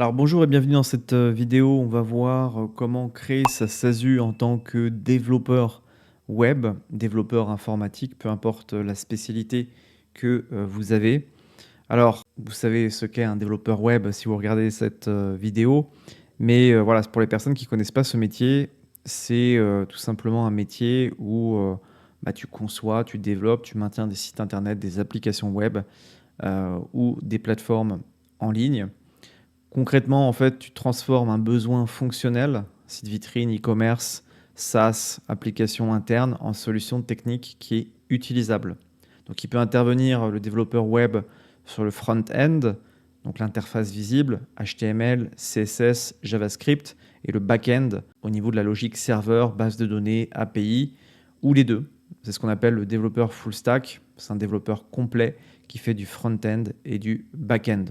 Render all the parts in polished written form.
Alors bonjour et bienvenue dans cette vidéo. On va voir comment créer sa SASU en tant que développeur web, développeur informatique, peu importe la spécialité que vous avez. Alors, vous savez ce qu'est un développeur web si vous regardez cette vidéo, mais voilà, c'est pour les personnes qui ne connaissent pas ce métier, c'est tout simplement un métier où tu conçois, tu développes, tu maintiens des sites internet, des applications web ou des plateformes en ligne. Concrètement, en fait, tu transformes un besoin fonctionnel, site vitrine, e-commerce, SaaS, application interne, en solution technique qui est utilisable. Donc, il peut intervenir le développeur web sur le front-end, donc l'interface visible, HTML, CSS, JavaScript, et le back-end au niveau de la logique serveur, base de données, API, ou les deux. C'est ce qu'on appelle le développeur full stack. C'est un développeur complet qui fait du front-end et du back-end.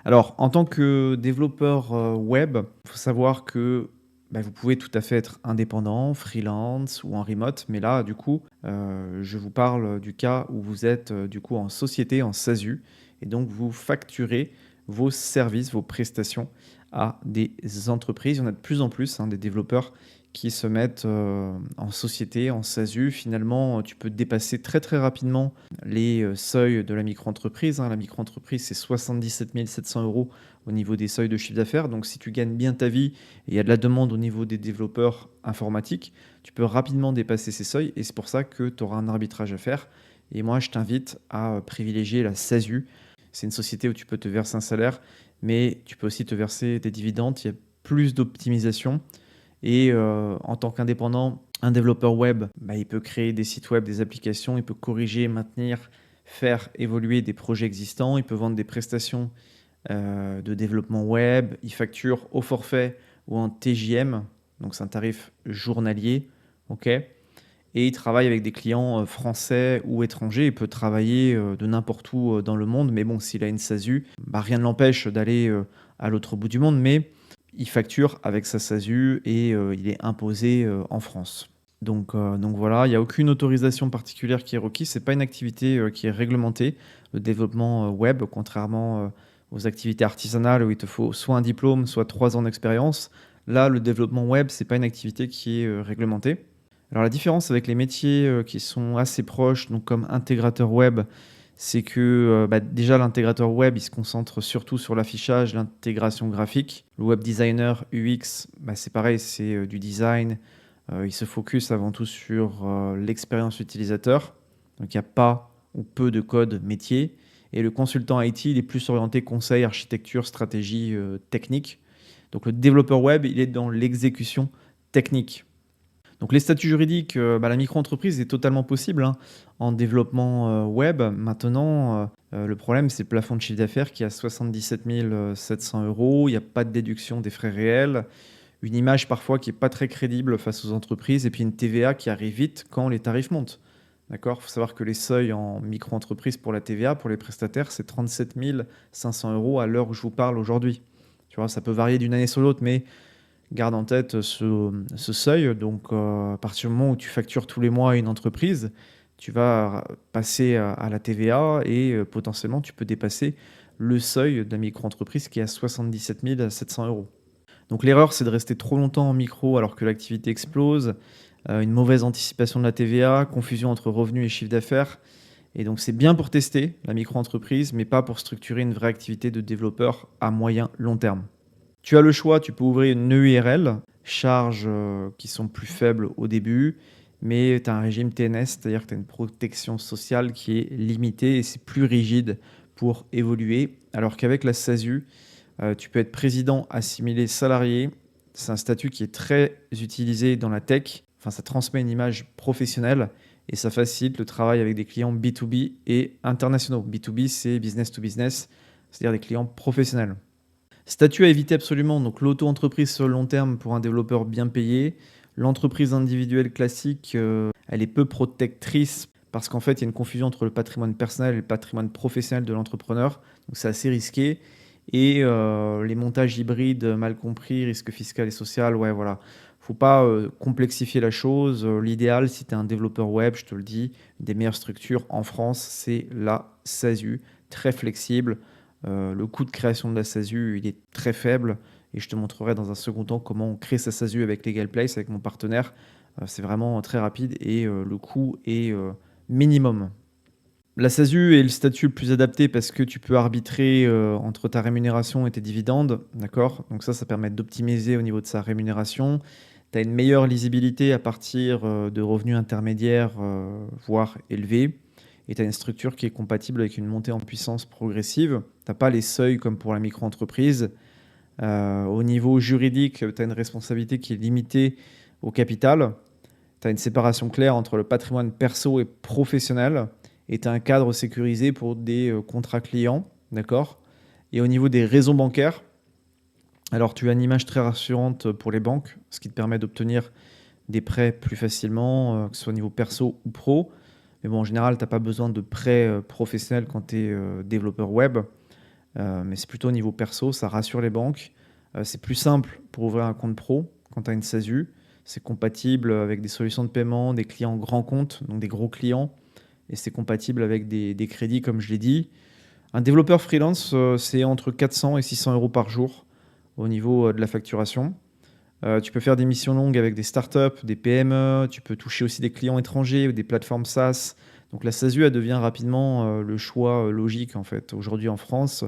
Alors, en tant que développeur web, il faut savoir que vous pouvez tout à fait être indépendant, freelance ou en remote. Mais là, du coup, je vous parle du cas où vous êtes du coup en société, en SASU, et donc vous facturez vos services, vos prestations à des entreprises. Il y en a de plus en plus des développeurs qui se mettent en société, en SASU. Finalement, tu peux dépasser très très rapidement les seuils de la micro-entreprise. La micro-entreprise, c'est 77 700 euros au niveau des seuils de chiffre d'affaires. Donc, si tu gagnes bien ta vie et il y a de la demande au niveau des développeurs informatiques, tu peux rapidement dépasser ces seuils et c'est pour ça que tu auras un arbitrage à faire. Et moi, je t'invite à privilégier la SASU. C'est une société où tu peux te verser un salaire, mais tu peux aussi te verser des dividendes. Il y a plus d'optimisation. Et en tant qu'indépendant, un développeur web, il peut créer des sites web, des applications, il peut corriger, maintenir, faire évoluer des projets existants, il peut vendre des prestations de développement web, il facture au forfait ou en TJM, donc c'est un tarif journalier, ok. Et il travaille avec des clients français ou étrangers, il peut travailler de n'importe où dans le monde, mais bon, s'il a une SASU, rien ne l'empêche d'aller à l'autre bout du monde, mais il facture avec sa SASU et il est imposé en France. Donc voilà, il n'y a aucune autorisation particulière qui est requise. Ce n'est pas une activité qui est réglementée, le développement web, contrairement aux activités artisanales où il te faut soit un diplôme, soit 3 ans d'expérience. Là, le développement web, ce n'est pas une activité qui est réglementée. Alors la différence avec les métiers qui sont assez proches, donc comme intégrateur web, c'est que déjà l'intégrateur web, il se concentre surtout sur l'affichage, l'intégration graphique. Le web designer UX, c'est pareil, c'est du design. Il se focus avant tout sur l'expérience utilisateur. Donc il n'y a pas ou peu de code métier. Et le consultant IT, il est plus orienté conseil, architecture, stratégie technique. Donc le développeur web, il est dans l'exécution technique. Donc les statuts juridiques, la micro-entreprise est totalement possible en développement web. Maintenant, le problème, c'est le plafond de chiffre d'affaires qui est à 77 700 euros. Il n'y a pas de déduction des frais réels. Une image parfois qui n'est pas très crédible face aux entreprises. Et puis une TVA qui arrive vite quand les tarifs montent. D'accord. Il faut savoir que les seuils en micro-entreprise pour la TVA, pour les prestataires, c'est 37 500 euros à l'heure où je vous parle aujourd'hui. Tu vois, ça peut varier d'une année sur l'autre, mais garde en tête ce seuil. Donc, à partir du moment où tu factures tous les mois à une entreprise, tu vas passer à la TVA et potentiellement, tu peux dépasser le seuil de la micro-entreprise qui est à 77 700 euros. Donc, l'erreur, c'est de rester trop longtemps en micro alors que l'activité explose, une mauvaise anticipation de la TVA, confusion entre revenus et chiffre d'affaires. Et donc, c'est bien pour tester la micro-entreprise, mais pas pour structurer une vraie activité de développeur à moyen long terme. Tu as le choix, tu peux ouvrir une EURL, charges qui sont plus faibles au début, mais tu as un régime TNS, c'est-à-dire que tu as une protection sociale qui est limitée et c'est plus rigide pour évoluer. Alors qu'avec la SASU, tu peux être président assimilé salarié. C'est un statut qui est très utilisé dans la tech. Enfin, ça transmet une image professionnelle et ça facilite le travail avec des clients B2B et internationaux. B2B, c'est business to business, c'est-à-dire des clients professionnels. Statut à éviter absolument, donc l'auto-entreprise sur le long terme pour un développeur bien payé. L'entreprise individuelle classique, elle est peu protectrice parce qu'en fait, il y a une confusion entre le patrimoine personnel et le patrimoine professionnel de l'entrepreneur. Donc c'est assez risqué. Et les montages hybrides mal compris, risque fiscal et social, ouais voilà. Faut pas complexifier la chose. L'idéal, si tu es un développeur web, je te le dis, une des meilleures structures en France, c'est la SASU, très flexible. Le coût de création de la SASU, il est très faible et je te montrerai dans un second temps comment on crée sa SASU avec Legal Place, avec mon partenaire. C'est vraiment très rapide et le coût est minimum. La SASU est le statut le plus adapté parce que tu peux arbitrer entre ta rémunération et tes dividendes, d'accord? Donc ça permet d'optimiser au niveau de sa rémunération. Tu as une meilleure lisibilité à partir de revenus intermédiaires, voire élevés. Et tu as une structure qui est compatible avec une montée en puissance progressive. Tu n'as pas les seuils comme pour la micro-entreprise. Au niveau juridique, tu as une responsabilité qui est limitée au capital. Tu as une séparation claire entre le patrimoine perso et professionnel. Et tu as un cadre sécurisé pour des contrats clients. D'accord? Et au niveau des réseaux bancaires, alors tu as une image très rassurante pour les banques, ce qui te permet d'obtenir des prêts plus facilement, que ce soit au niveau perso ou pro. Mais bon, en général, tu as pas besoin de prêts professionnels quand tu es développeur web. Mais c'est plutôt au niveau perso, ça rassure les banques. C'est plus simple pour ouvrir un compte pro quand tu as une SASU. C'est compatible avec des solutions de paiement, des clients grands comptes, donc des gros clients. Et c'est compatible avec des crédits, comme je l'ai dit. Un développeur freelance, c'est entre 400 et 600 euros par jour au niveau de la facturation. Tu peux faire des missions longues avec des startups, des PME, tu peux toucher aussi des clients étrangers ou des plateformes SaaS. Donc la SASU, elle devient rapidement le choix logique en fait. Aujourd'hui en France,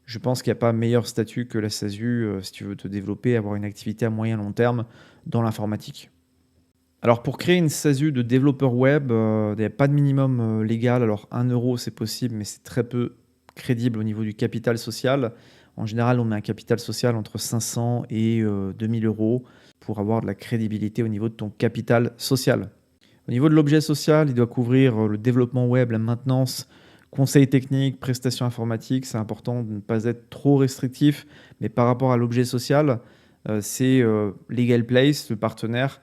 je pense qu'il n'y a pas meilleur statut que la SASU si tu veux te développer, avoir une activité à moyen long terme dans l'informatique. Alors pour créer une SASU de développeur web, il n'y a pas de minimum légal. Alors 1 euro c'est possible, mais c'est très peu crédible au niveau du capital social. En général, on met un capital social entre 500 et 2000 euros pour avoir de la crédibilité au niveau de ton capital social. Au niveau de l'objet social, il doit couvrir le développement web, la maintenance, conseils techniques, prestations informatiques. C'est important de ne pas être trop restrictif, mais par rapport à l'objet social, c'est Legal Place, le partenaire,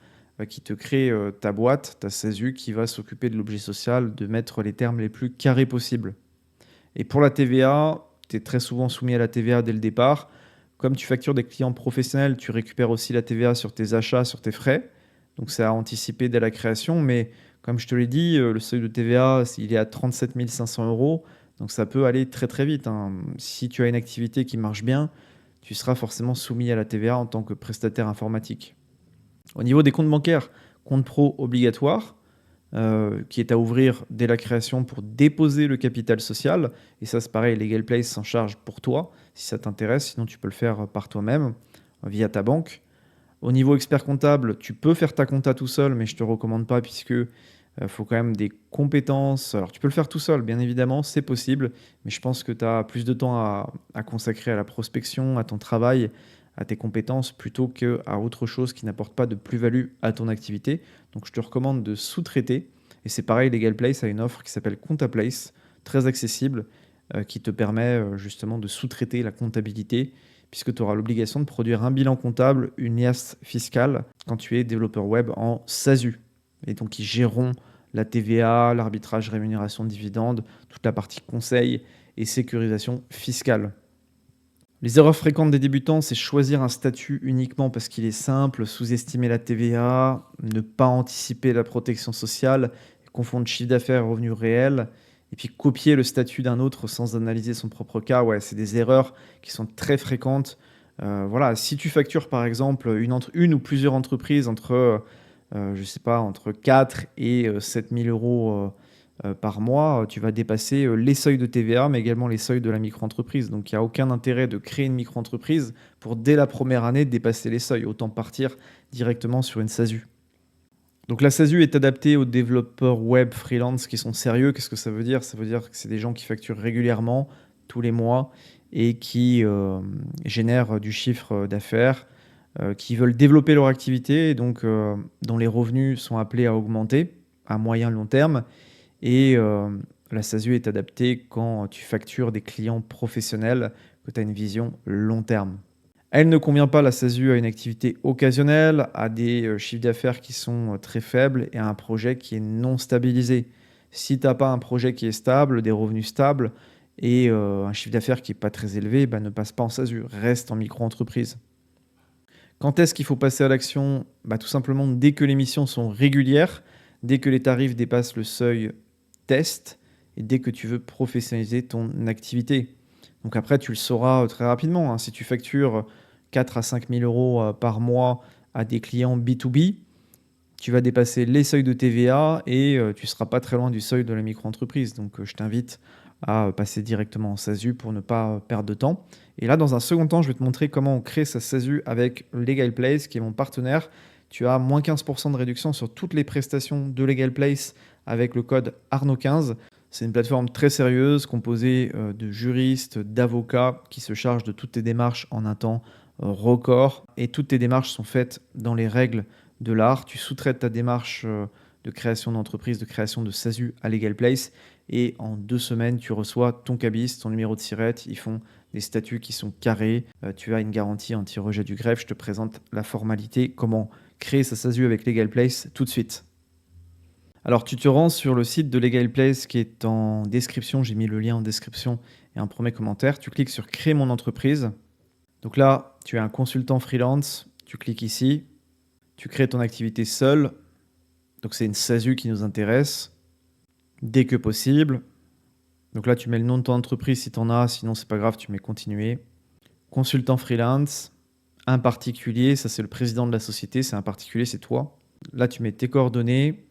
qui te crée ta boîte, ta SASU, qui va s'occuper de l'objet social, de mettre les termes les plus carrés possibles. Et pour la TVA, tu es très souvent soumis à la TVA dès le départ. Comme tu factures des clients professionnels, tu récupères aussi la TVA sur tes achats, sur tes frais. Donc c'est à anticiper dès la création. Mais comme je te l'ai dit, le seuil de TVA, il est à 37 500 euros. Donc ça peut aller très très vite, hein. Si tu as une activité qui marche bien, tu seras forcément soumis à la TVA en tant que prestataire informatique. Au niveau des comptes bancaires, compte pro obligatoire, qui est à ouvrir dès la création pour déposer le capital social. Et ça, c'est pareil, Legal Place s'en charge pour toi, si ça t'intéresse. Sinon, tu peux le faire par toi-même, via ta banque. Au niveau expert comptable, tu peux faire ta compta tout seul, mais je ne te recommande pas puisque faut quand même des compétences. Alors, tu peux le faire tout seul, bien évidemment, c'est possible, mais je pense que tu as plus de temps à consacrer à la prospection, à ton travail, à tes compétences, plutôt qu'à autre chose qui n'apporte pas de plus-value à ton activité. Donc, je te recommande de sous-traiter. Et c'est pareil, Legal Place a une offre qui s'appelle Compta Place, très accessible, qui te permet justement de sous-traiter la comptabilité, puisque tu auras l'obligation de produire un bilan comptable, une liasse fiscale, quand tu es développeur web en SASU. Et donc, ils géreront la TVA, l'arbitrage rémunération de dividendes, toute la partie conseil et sécurisation fiscale. Les erreurs fréquentes des débutants, c'est choisir un statut uniquement parce qu'il est simple, sous-estimer la TVA, ne pas anticiper la protection sociale, confondre chiffre d'affaires et revenus réels, et puis copier le statut d'un autre sans analyser son propre cas. Ouais, c'est des erreurs qui sont très fréquentes. Voilà, si tu factures par exemple une ou plusieurs entreprises entre, je sais pas, entre 4 et 7 000 euros par mois, tu vas dépasser les seuils de TVA, mais également les seuils de la micro-entreprise. Donc il n'y a aucun intérêt de créer une micro-entreprise pour dès la première année dépasser les seuils. Autant partir directement sur une SASU. Donc la SASU est adaptée aux développeurs web freelance qui sont sérieux. Qu'est-ce que ça veut dire? Ça veut dire que c'est des gens qui facturent régulièrement, tous les mois, et qui génèrent du chiffre d'affaires, qui veulent développer leur activité, et donc dont les revenus sont appelés à augmenter à moyen long terme. Et la SASU est adaptée quand tu factures des clients professionnels, que tu as une vision long terme. Elle ne convient pas, la SASU, à une activité occasionnelle, à des chiffres d'affaires qui sont très faibles et à un projet qui est non stabilisé. Si tu n'as pas un projet qui est stable, des revenus stables et un chiffre d'affaires qui n'est pas très élevé, bah, ne passe pas en SASU, reste en micro-entreprise. Quand est-ce qu'il faut passer à l'action? Bah, tout simplement dès que les missions sont régulières, dès que les tarifs dépassent le seuil test et dès que tu veux professionnaliser ton activité. Donc après, tu le sauras très rapidement, hein. Si tu factures 4 à 5 000 € par mois à des clients B2B, tu vas dépasser les seuils de TVA et tu ne seras pas très loin du seuil de la micro-entreprise. Donc je t'invite à passer directement en SASU pour ne pas perdre de temps. Et là, dans un second temps, je vais te montrer comment on crée sa SASU avec Legal Place, qui est mon partenaire. Tu as moins 15% de réduction sur toutes les prestations de Legal Place avec le code Arnaud15. C'est une plateforme très sérieuse, composée de juristes, d'avocats qui se chargent de toutes tes démarches en un temps record. Et toutes tes démarches sont faites dans les règles de l'art. Tu sous-traites ta démarche de création d'entreprise, de création de SASU à Legal Place. Et en 2 semaines, tu reçois ton cabis, ton numéro de SIRET. Ils font des statuts qui sont carrés. Tu as une garantie anti-rejet du greffe. Je te présente la formalité, comment créer sa SASU avec Legal Place tout de suite. Alors, tu te rends sur le site de Legal Place qui est en description. J'ai mis le lien en description et un premier commentaire. Tu cliques sur Créer mon entreprise. Donc là, tu es un consultant freelance. Tu cliques ici. Tu crées ton activité seul. Donc, c'est une SASU qui nous intéresse. Dès que possible. Donc là, tu mets le nom de ton entreprise si tu en as. Sinon, c'est pas grave, tu mets continuer. Consultant freelance. Un particulier, ça c'est le président de la société. C'est un particulier, c'est toi. Là, tu mets tes coordonnées.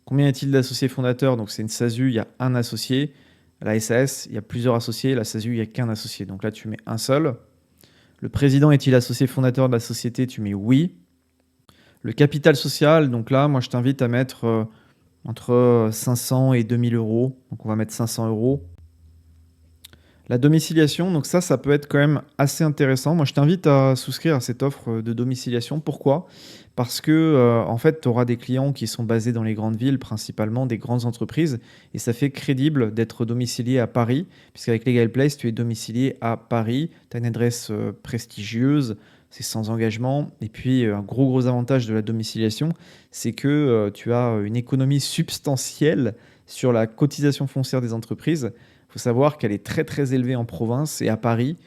Combien y a-t-il d'associés fondateurs? Donc, c'est une SASU, il y a un associé. La SAS, il y a plusieurs associés. La SASU, il n'y a qu'un associé. Donc là, tu mets un seul. Le président est-il associé fondateur de la société? Tu mets oui. Le capital social, donc là, moi, je t'invite à mettre entre 500 et 2000 €. Donc, on va mettre 500 €. La domiciliation, donc ça peut être quand même assez intéressant. Moi, je t'invite à souscrire à cette offre de domiciliation. Pourquoi? Parce que, en fait, tu auras des clients qui sont basés dans les grandes villes, principalement des grandes entreprises, et ça fait crédible d'être domicilié à Paris, puisqu'avec Legal Place, tu es domicilié à Paris. Tu as une adresse prestigieuse, c'est sans engagement. Et puis, un gros avantage de la domiciliation, c'est que tu as une économie substantielle sur la cotisation foncière des entreprises. Il faut savoir qu'elle est très élevée en province et à Paris,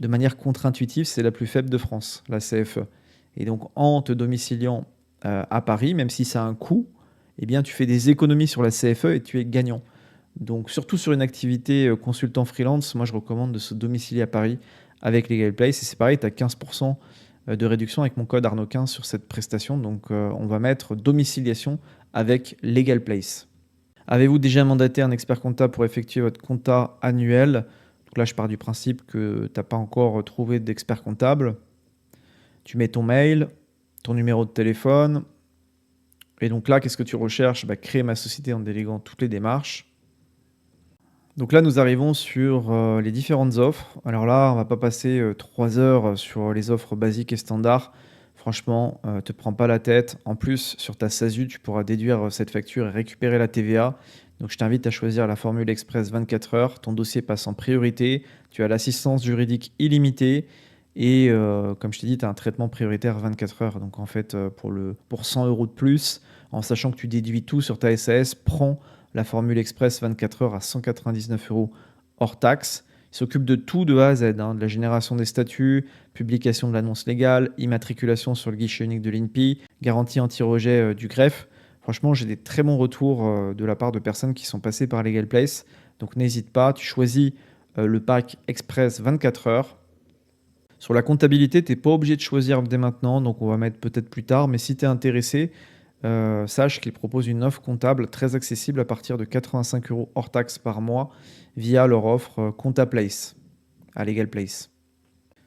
de manière contre-intuitive, c'est la plus faible de France, la CFE. Et donc, en te domiciliant à Paris, même si ça a un coût, eh bien, tu fais des économies sur la CFE et tu es gagnant. Donc, surtout sur une activité consultant freelance, moi, je recommande de se domicilier à Paris avec Legal Place. Et c'est pareil, tu as 15% de réduction avec mon code Arnaud15 sur cette prestation. Donc, on va mettre domiciliation avec Legal Place. Avez-vous déjà mandaté un expert comptable pour effectuer votre compta annuel? Donc là, je pars du principe que tu n'as pas encore trouvé d'expert comptable. Tu mets ton mail, ton numéro de téléphone. Et donc là, qu'est-ce que tu recherches? Créer ma société en déléguant toutes les démarches. Donc là, nous arrivons sur les différentes offres. Alors là, on ne va pas passer 3 heures sur les offres basiques et standards. Franchement, te prends pas la tête. En plus, sur ta SASU, tu pourras déduire cette facture et récupérer la TVA. Donc, je t'invite à choisir la formule express 24 heures. Ton dossier passe en priorité. Tu as l'assistance juridique illimitée. Et comme je t'ai dit, tu as un traitement prioritaire 24 heures. Donc, en fait, pour 100 € de plus, en sachant que tu déduis tout sur ta SAS, prends la formule express 24 heures à 199 € hors taxe. Il s'occupe de tout de A à Z, hein, de la génération des statuts, publication de l'annonce légale, immatriculation sur le guichet unique de l'INPI, garantie anti-rejet du greffe. Franchement, j'ai des très bons retours de la part de personnes qui sont passées par Legal Place. Donc n'hésite pas, tu choisis le pack Express 24 heures. Sur la comptabilité, tu n'es pas obligé de choisir dès maintenant, donc on va mettre peut-être plus tard. Mais si tu es intéressé, sache qu'ils proposent une offre comptable très accessible à partir de 85 € hors taxe par mois via leur offre ComptaPlace à Legal Place.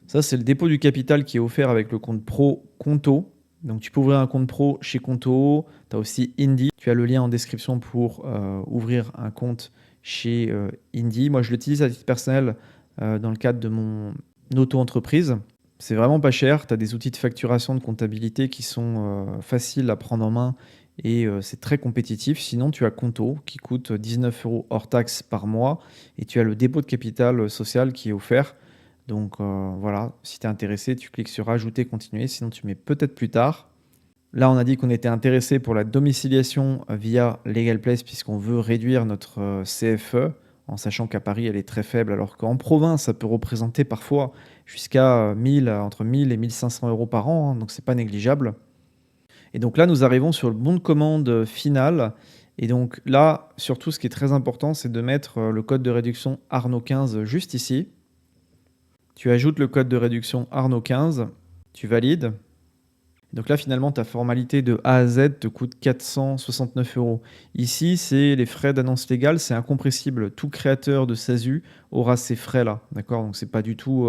Ça, c'est le dépôt du capital qui est offert avec le compte pro Conto. Donc, tu peux ouvrir un compte pro chez Conto. Tu as aussi Indy. Tu as le lien en description pour ouvrir un compte chez Indy. Moi, je l'utilise à titre personnel dans le cadre de mon auto-entreprise. C'est vraiment pas cher. Tu as des outils de facturation, de comptabilité qui sont faciles à prendre en main et c'est très compétitif. Sinon, tu as Conto qui coûte 19 € hors taxe par mois et tu as le dépôt de capital social qui est offert. Donc voilà, si tu es intéressé, tu cliques sur ajouter, continuer. Sinon, tu mets peut-être plus tard. Là, on a dit qu'on était intéressé pour la domiciliation via Legal Place puisqu'on veut réduire notre CFE en sachant qu'à Paris, elle est très faible, alors qu'en province, ça peut représenter parfois jusqu'à entre 1000 et 1500 € par an, hein, donc c'est pas négligeable. Et donc là, nous arrivons sur le bon de commande final. Et donc là, surtout, ce qui est très important, c'est de mettre le code de réduction Arnaud15 juste ici. Tu ajoutes le code de réduction Arnaud 15, tu valides. Donc là, finalement, ta formalité de A à Z te coûte 469 €. Ici, c'est les frais d'annonce légale, c'est incompressible. Tout créateur de SASU aura ces frais-là, d'accord? Donc c'est pas du tout,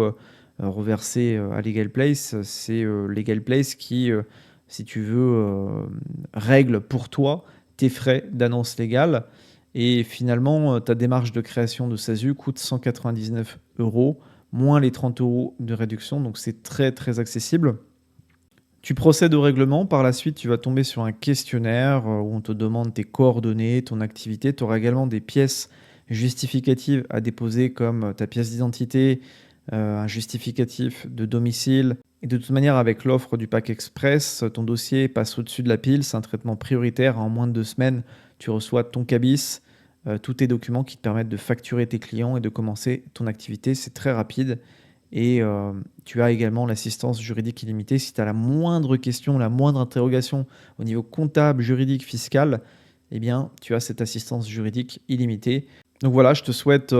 reversé, à Legal Place, c'est, Legal Place qui, si tu veux, règle pour toi tes frais d'annonce légale et finalement, ta démarche de création de SASU coûte 199 €, moins les 30 € de réduction, donc c'est très, très accessible. Tu procèdes au règlement. Par la suite, tu vas tomber sur un questionnaire où on te demande tes coordonnées, ton activité. Tu auras également des pièces justificatives à déposer comme ta pièce d'identité, un justificatif de domicile. Et de toute manière, avec l'offre du pack express, ton dossier passe au-dessus de la pile. C'est un traitement prioritaire. En moins de 2 semaines, tu reçois ton cabis, tous tes documents qui te permettent de facturer tes clients et de commencer ton activité. C'est très rapide. Et tu as également l'assistance juridique illimitée. Si tu as la moindre question, la moindre interrogation au niveau comptable, juridique, fiscal, eh bien, tu as cette assistance juridique illimitée. Donc voilà, je te souhaite,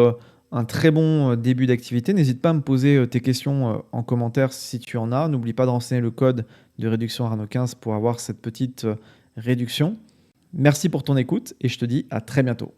un très bon, début d'activité. N'hésite pas à me poser, tes questions, en commentaire si tu en as. N'oublie pas de renseigner le code de réduction Arnaud 15 pour avoir cette petite, réduction. Merci pour ton écoute et je te dis à très bientôt.